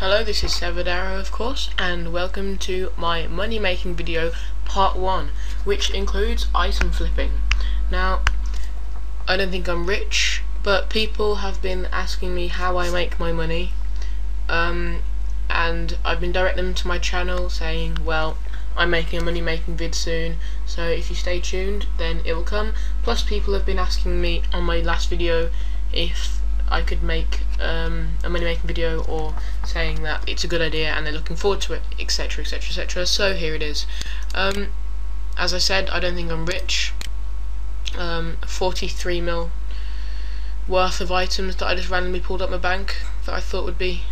Hello, this is Arow, of course, and welcome to my money making video part 1, which includes item flipping. Now, I don't think I'm rich, but people have been asking me how I make my money, and I've been directing them to my channel saying, well, I'm making a money making vid soon, so if you stay tuned then it will come. Plus people have been asking me on my last video if I could make a money making video, or saying that it's a good idea and they're looking forward to it, etc, etc, etc. So here it is. As I said, I don't think I'm rich. 43 mil worth of items that I just randomly pulled up my bank that I thought would be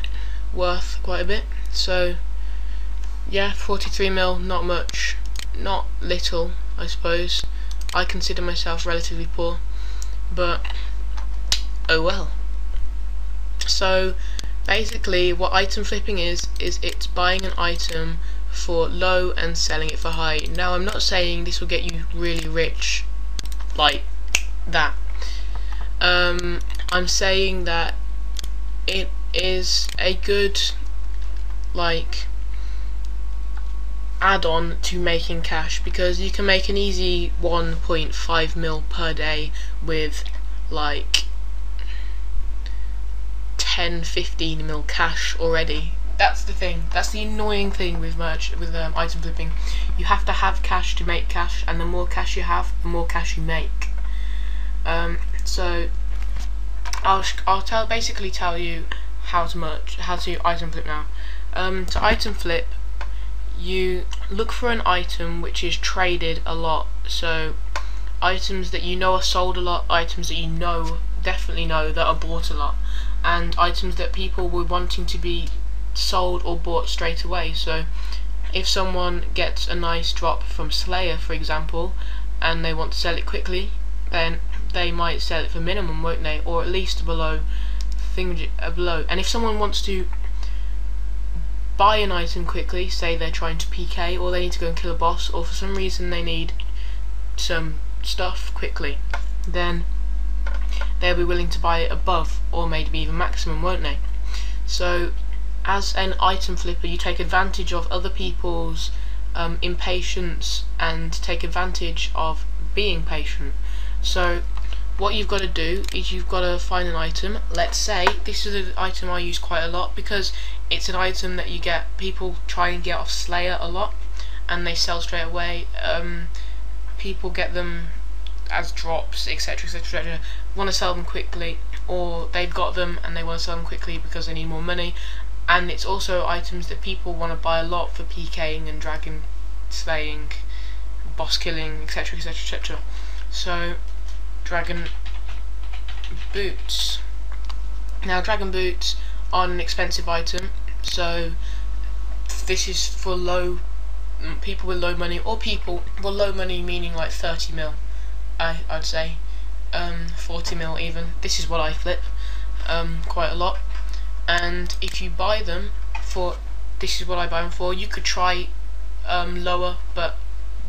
worth quite a bit. So yeah, 43 mil, not much, not little, I suppose. I consider myself relatively poor, but oh well. So basically what item flipping is it's buying an item for low and selling it for high. Now I'm not saying this will get you really rich like that. I'm saying that it is a good add-on to making cash, because you can make an easy 1.5 mil per day with like 10-15 mil cash already. That's the thing. That's the annoying thing with item flipping. You have to have cash to make cash, and the more cash you have, the more cash you make. So I'll basically tell you how to item flip now. To item flip, you look for an item which is traded a lot. So items that you know are sold a lot, items that you definitely know that are bought a lot, and items that people were wanting to be sold or bought straight away. So if someone gets a nice drop from Slayer, for example, and they want to sell it quickly, then they might sell it for minimum, won't they, or at least below. And if someone wants to buy an item quickly, say they're trying to PK, or they need to go and kill a boss, or for some reason they need some stuff quickly, then they'll be willing to buy it above, or maybe even maximum, won't they? So as an item flipper, you take advantage of other people's impatience and take advantage of being patient. So what you've got to do is you've got to find an item. Let's say this is an item I use quite a lot, because it's an item that you get, people try and get off Slayer a lot and they sell straight away. People get them as drops, etc, etc, etc, want to sell them quickly, or they've got them and they want to sell them quickly because they need more money. And it's also items that people want to buy a lot for PKing and dragon slaying, boss killing, etc, etc, etc. So dragon boots. Now dragon boots are an expensive item, so this is for people with low money, or people with low money meaning like 30 mil, I'd say, 40 mil even. This is what I flip quite a lot. And if you buy them for, this is what I buy them for. You could try lower, but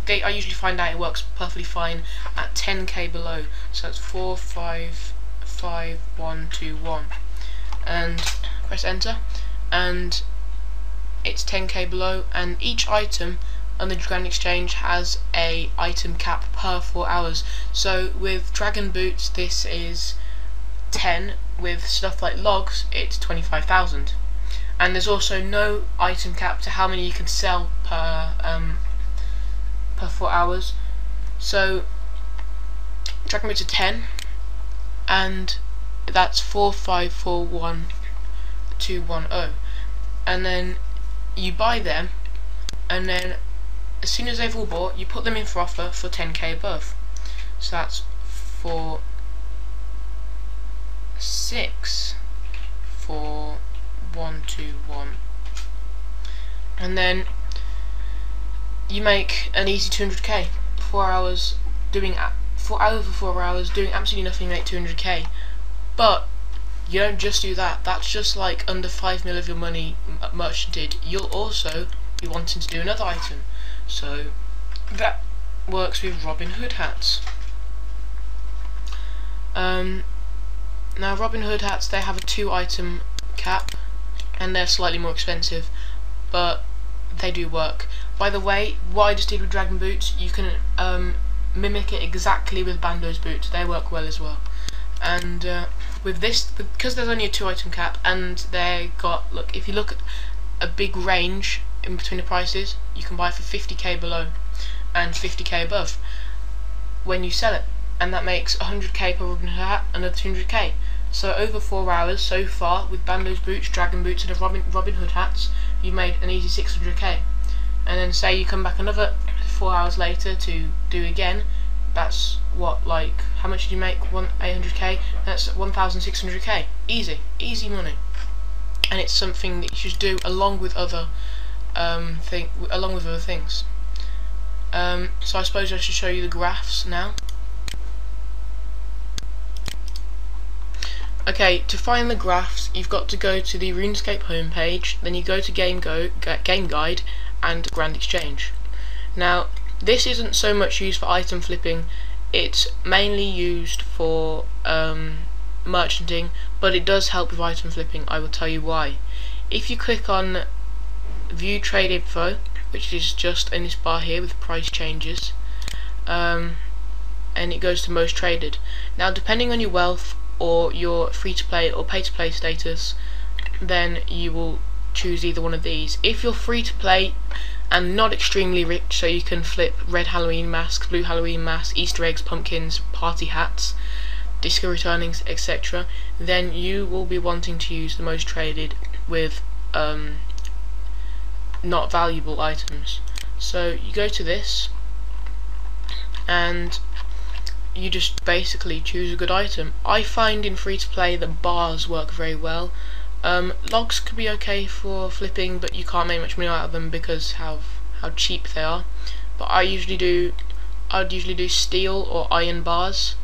I usually find out it works perfectly fine at 10k below. So that's 4, 5, 5, 1, 2, 1, and press enter, and it's 10k below. And each item on the Dragon Exchange has a item cap per 4 hours. So with dragon boots this is 10, with stuff like logs it's 25,000. And there's also no item cap to how many you can sell per 4 hours. So dragon boots are 10, and that's 4, 5, 4, 1, 2, 1, 0. And then you buy them, and then as soon as they've all bought, you put them in for offer for 10k above. So that's 4, 6, 4, 1, 2, 1, and then you make an easy 200k. 4 hours doing over 4 hours doing absolutely nothing, you make 200k. But you don't just do that. That's just like under 5 mil of your money merchanted. You'll also be wanting to do another item. So that works with Robin Hood hats. Now Robin Hood hats, they have a 2 item cap, and they're slightly more expensive, but they do work. By the way, what I just did with dragon boots, you can mimic it exactly with Bando's boots. They work well as well. And with this, because there's only a 2-item cap, and they got, look, if you look at a big range in between the prices, you can buy for 50k below and 50k above when you sell it, and that makes 100k per Robin Hood hat, another 200k. So over 4 hours so far, with Bando's boots, dragon boots, and the Robin Hood hats, you made an easy 600k. And then say you come back another 4 hours later to do again, that's what, like, how much did you make? 800k. That's 1,600k. Easy money. And it's something that you should do along with other things. So I suppose I should show you the graphs now. Okay, to find the graphs, you've got to go to the RuneScape homepage, then you go to Game Guide and Grand Exchange. Now, this isn't so much used for item flipping, it's mainly used for merchanting, but it does help with item flipping. I will tell you why. If you click on View Trade Info, which is just in this bar here with price changes, and it goes to most traded. Now, depending on your wealth or your free to play or pay to play status, then you will choose either one of these. If you're free to play and not extremely rich, so you can flip red Halloween masks, blue Halloween masks, Easter eggs, pumpkins, party hats, disco returnings, etc., then you will be wanting to use the most traded with not valuable items. So you go to this and you just basically choose a good item. I find in free to play that bars work very well. Logs could be okay for flipping, but you can't make much money out of them because how cheap they are. But I'd usually do steel or iron bars.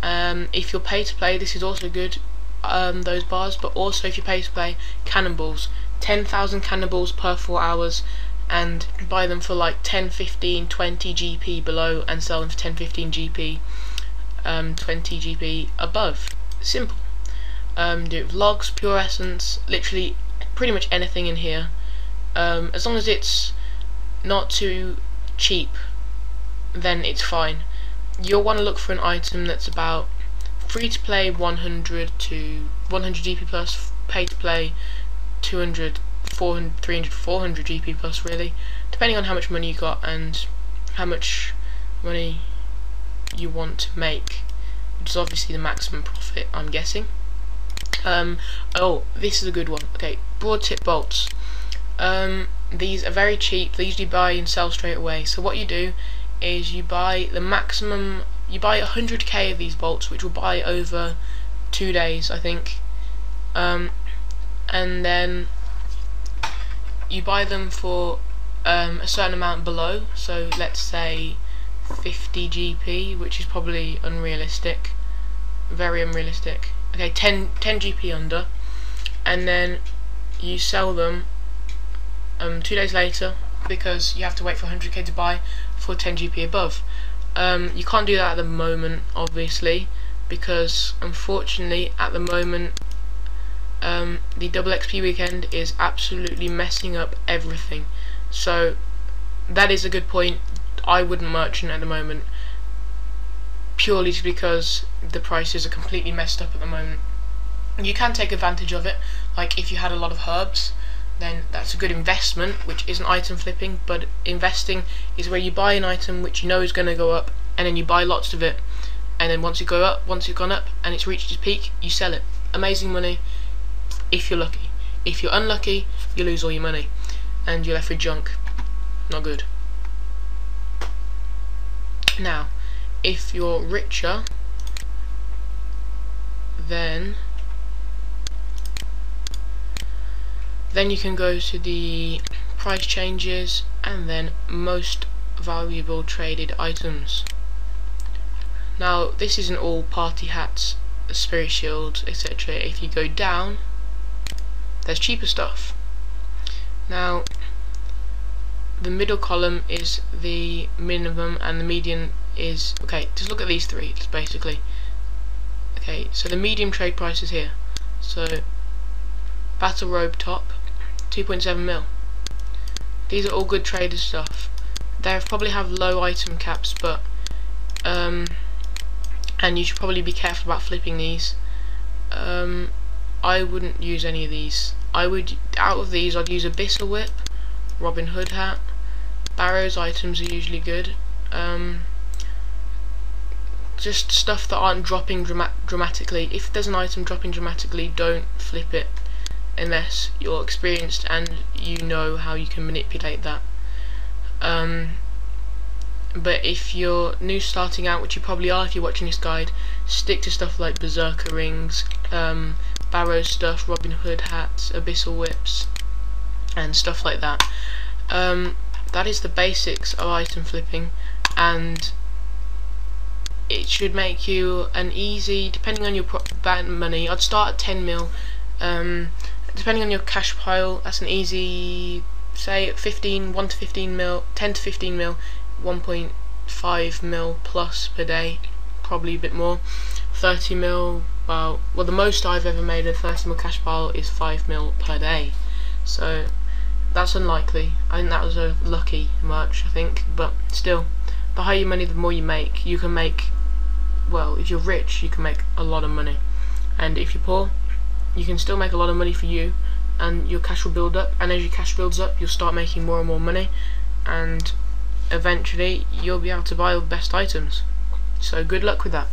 If you're pay to play, this is also good, those bars. But also if you pay to play, cannonballs, 10,000 cannonballs per 4 hours, and buy them for like 10, 15, 20 GP below, and sell them for 10, 15 GP, 20 GP above. Simple. Do it with logs, pure essence, literally pretty much anything in here, as long as it's not too cheap, then it's fine. You'll want to look for an item that's about free to play 100 to 100 GP plus, pay to play 200, 400, 300, 400 GP plus, really, depending on how much money you got and how much money you want to make, which is obviously the maximum profit, I'm guessing. Oh, this is a good one. Okay, broad tip bolts. These are very cheap. They usually buy and sell straight away. So what you do is you buy the maximum. You buy 100k of these bolts, which will buy over 2 days, I think. And then you buy them for a certain amount below. So let's say 50 GP, which is probably unrealistic, very unrealistic. Okay, 10 GP under, and then you sell them 2 days later, because you have to wait for 100k to buy for 10 GP above. You can't do that at the moment, obviously, because unfortunately at the moment the double XP weekend is absolutely messing up everything. So that is a good point. I wouldn't merchant at the moment, purely because the prices are completely messed up at the moment. You can take advantage of it, like if you had a lot of herbs, then that's a good investment, which isn't item flipping. But investing is where you buy an item which you know is going to go up, and then you buy lots of it, and then once it's gone up and it's reached its peak, you sell it. Amazing money if you're lucky. If you're unlucky, you lose all your money and you're left with junk. Not good. Now, if you're richer, then you can go to the price changes and then most valuable traded items. Now, this isn't all party hats, spirit shields, etc. If you go down, there's cheaper stuff. Now, the middle column is the minimum and the median is, okay, just look at these three, it's basically, okay, so the medium trade price is here. So battle robe top, 2.7 mil. These are all good trader stuff. They probably have low item caps, but and you should probably be careful about flipping these. I wouldn't use any of these. Out of these, I'd use Abyssal Whip, Robin Hood hat. Barrow's items are usually good. Just stuff that aren't dropping dramatically. If there's an item dropping dramatically, don't flip it unless you're experienced and you know how you can manipulate that. But if you're new starting out, which you probably are if you're watching this guide, stick to stuff like Berserker rings, Barrow stuff, Robin Hood hats, Abyssal whips, and stuff like that. That is the basics of item flipping, and it should make you an easy, depending on your money, I'd start at 10 mil. Depending on your cash pile, that's an easy, say 1 to 15 mil, 10 to 15 mil, 1.5 mil plus per day, probably a bit more. 30 mil, well the most I've ever made a 30 mil cash pile is 5 mil per day, so that's unlikely. I think that was a lucky merch, I think, but still, the higher your money, the more you make. You can make, well, if you're rich, you can make a lot of money, and if you're poor, you can still make a lot of money for you, and your cash will build up, and as your cash builds up, you'll start making more and more money, and eventually you'll be able to buy the best items. So good luck with that.